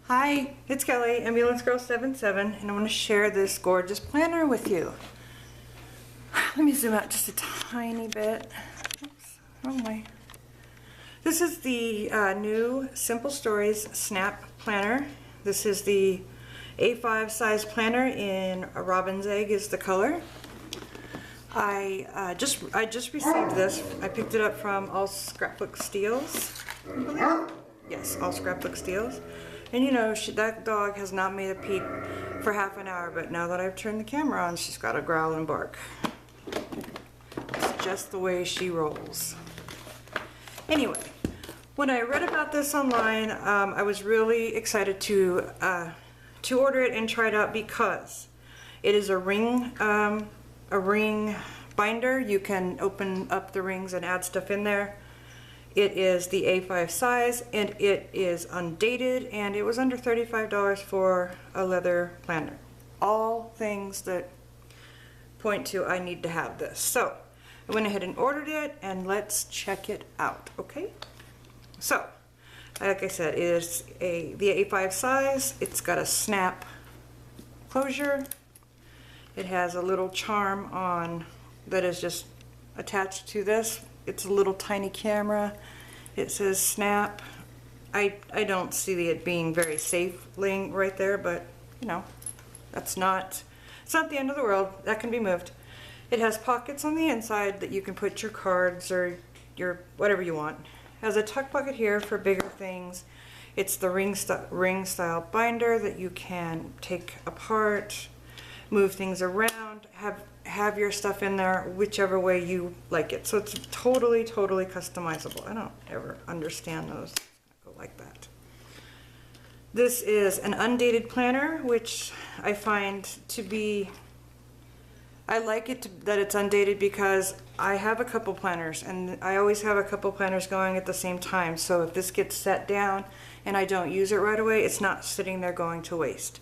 Hi, it's Kelly, Ambulance Girl 77, and I want to share this gorgeous planner with you. Let me zoom out just a tiny bit. Oops, wrong way. This is the new Simple Stories Snap Planner. This is the A5 size planner in a robin's egg is the color. I just received this. I picked it up from All Scrapbook Steals. Yes, All Scrapbook Steals. And you know, that dog has not made a peep for half an hour, but now that I've turned the camera on, she's got a growl and bark. It's just the way she rolls. Anyway, when I read about this online, I was really excited to order it and try it out because it is a ring binder. You can open up the rings and add stuff in there. It is the A5 size and it is undated, and it was under $35 for a leather planner. All things that point to I need to have this. So I went ahead and ordered it, and let's check it out, okay? So, like I said, it is the A5 size. It's got a snap closure. It has a little charm on that is just attached to this. It's a little tiny camera. It says snap. I don't see it being very safe laying right there, but you know, it's not the end of the world. That can be moved. It has pockets on the inside that you can put your cards or your whatever you want. It has a tuck pocket here for bigger things. It's the ring style binder that you can take apart, move things around, have your stuff in there whichever way you like it. So it's totally customizable. I don't ever understand those that go like that. This is an undated planner, which I find to be, I like it that it's undated because I have a couple planners and I always have a couple planners going at the same time. So if this gets set down and I don't use it right away, it's not sitting there going to waste.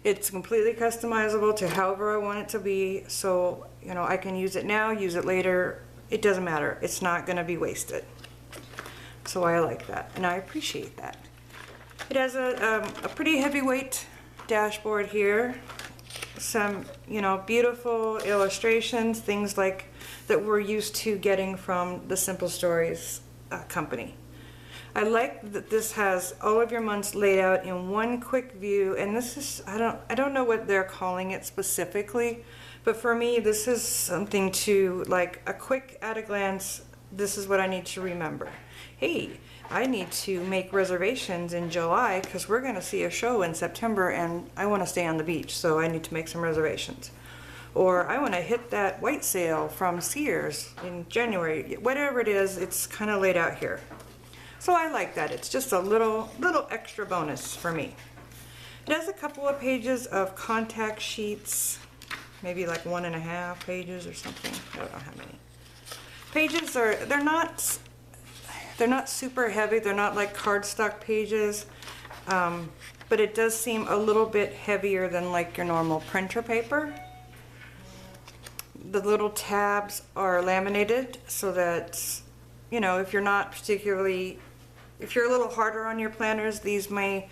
It's completely customizable to however I want it to be, so you know, I can use it now, use it later. It doesn't matter. It's not going to be wasted. So I like that, and I appreciate that. It has a pretty heavyweight dashboard here. Some, you know, beautiful illustrations, things like that we're used to getting from the Simple Stories company. I like that this has all of your months laid out in one quick view, and this is, I don't know what they're calling it specifically, but for me this is something to, like, a quick at a glance, this is what I need to remember. Hey, I need to make reservations in July because we're going to see a show in September and I want to stay on the beach, so I need to make some reservations. Or I want to hit that white sale from Sears in January. Whatever it is, it's kind of laid out here. So I like that. It's just a little extra bonus for me. It has a couple of pages of contact sheets, maybe like 1.5 pages or something. I don't know how many. Pages are, they're not super heavy. They're not like cardstock pages, but it does seem a little bit heavier than like your normal printer paper. The little tabs are laminated so that, you know, if you're a little harder on your planners, these may,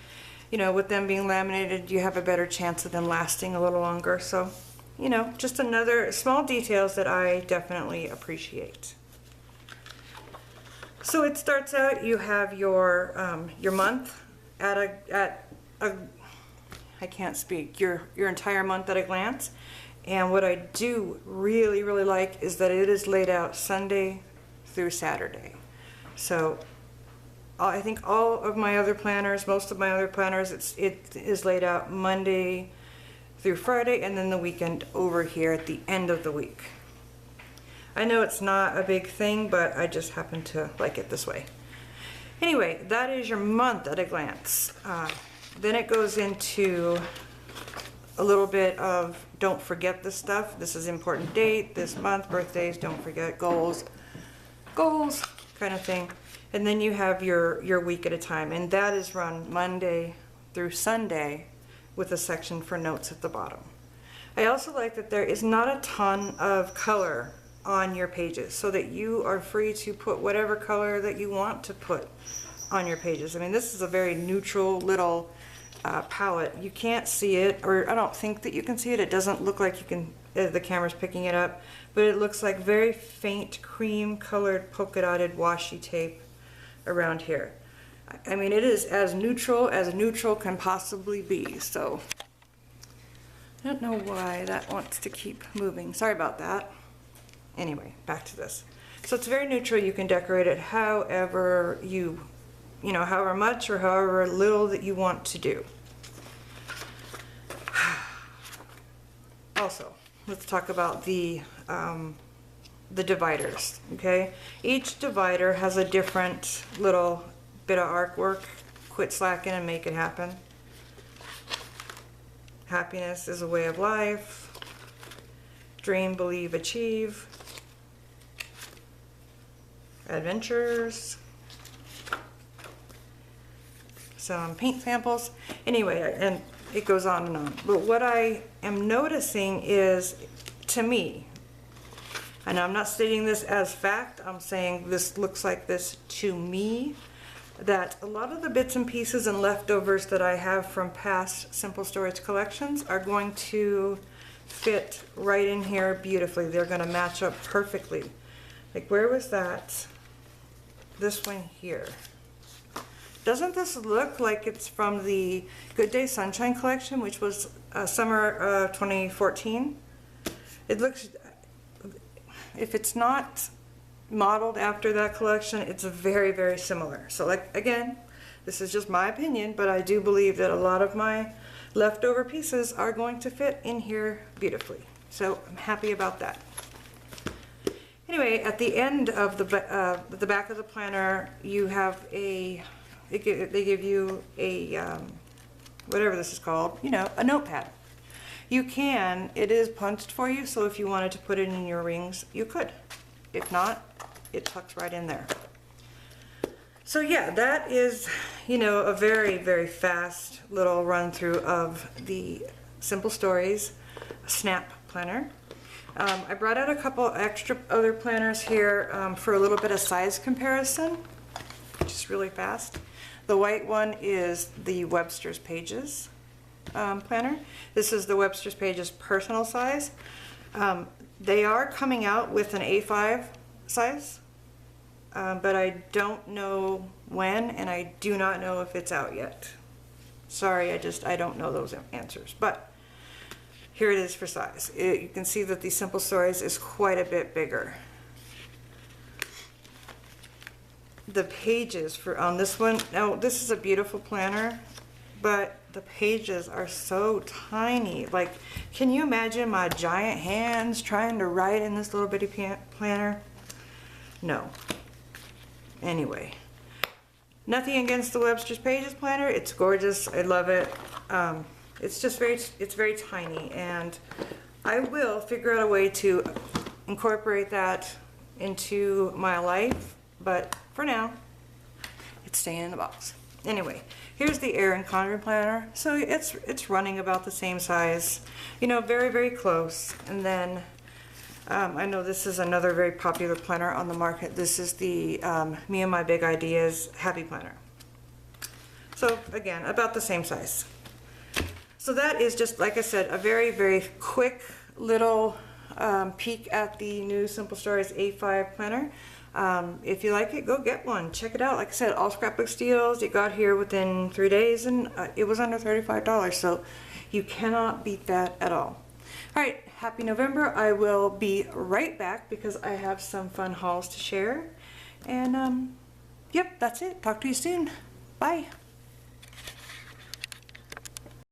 you know, with them being laminated, you have a better chance of them lasting a little longer. So, you know, just another small details that I definitely appreciate. So it starts out, you have your month I can't speak, your entire month at a glance. And what I do really like is that it is laid out Sunday through Saturday. So I think all of my other planners, most of my other planners, it is laid out Monday through Friday and then the weekend over here at the end of the week. I know it's not a big thing, but I just happen to like it this way. Anyway, that is your month at a glance. Then it goes into a little bit of don't forget this stuff. This is important date, this month, birthdays, don't forget, goals kind of thing. And then you have your week at a time, and that is run Monday through Sunday with a section for notes at the bottom. I also like that there is not a ton of color on your pages, so that you are free to put whatever color that you want to put on your pages. I mean, this is a very neutral little palette. You can't see it, or I don't think that you can see it. It doesn't look like you can, the camera's picking it up, but it looks like very faint cream colored polka dotted washi tape around here. I mean, it is as neutral can possibly be, so I don't know why that wants to keep moving. Sorry about that. Anyway, back to this. So it's very neutral. You can decorate it however you know, however much or however little that you want to do. Also, let's talk about the dividers, okay? Each divider has a different little bit of artwork. Quit slacking and make it happen. Happiness is a way of life. Dream, believe, achieve. Adventures. Some paint samples. Anyway, and it goes on and on. But what I am noticing is, to me, and I'm not stating this as fact, I'm saying this looks like this to me, that a lot of the bits and pieces and leftovers that I have from past Simple Storage collections are going to fit right in here beautifully. They're going to match up perfectly. Like, where was that? This one here. Doesn't this look like it's from the Good Day Sunshine collection, which was summer 2014? It looks, if it's not modeled after that collection, it's very, very similar. So, like, again, this is just my opinion, but I do believe that a lot of my leftover pieces are going to fit in here beautifully. So I'm happy about that. Anyway, at the end of the back of the planner, you have a, they give you a, whatever this is called, you know, a notepad. You can, it is punched for you, so if you wanted to put it in your rings, you could. If not, it tucks right in there. So yeah, that is, you know, a very, very fast little run through of the Simple Stories Snap Planner. I brought out a couple extra other planners here for a little bit of size comparison, just really fast. The white one is the Webster's Pages planner. This is the Webster's Pages personal size. They are coming out with an A5 size, but I don't know when, and I do not know if it's out yet. Sorry, I don't know those answers, but here it is for size. You can see that the Simple Stories is quite a bit bigger. The pages on this one, now this is a beautiful planner, but the pages are so tiny. Like, can you imagine my giant hands trying to write in this little bitty planner? No. Anyway, nothing against the Webster's Pages planner. It's gorgeous. I love it. It's just very tiny, and I will figure out a way to incorporate that into my life, but for now, it's staying in the box. Anyway, here's the Erin Condren planner. So it's running about the same size, you know, very, very close. And then I know this is another very popular planner on the market. This is the Me and My Big Ideas Happy Planner. So again, about the same size. So that is just, like I said, a very, very quick little peek at the new Simple Stories A5 planner. If you like it, go get one. Check it out. Like I said, all scrapbook steals. It got here within 3 days, and it was under $35, so you cannot beat that at all. All right, happy November. I will be right back because I have some fun hauls to share. And yep, that's it. Talk to you soon. Bye.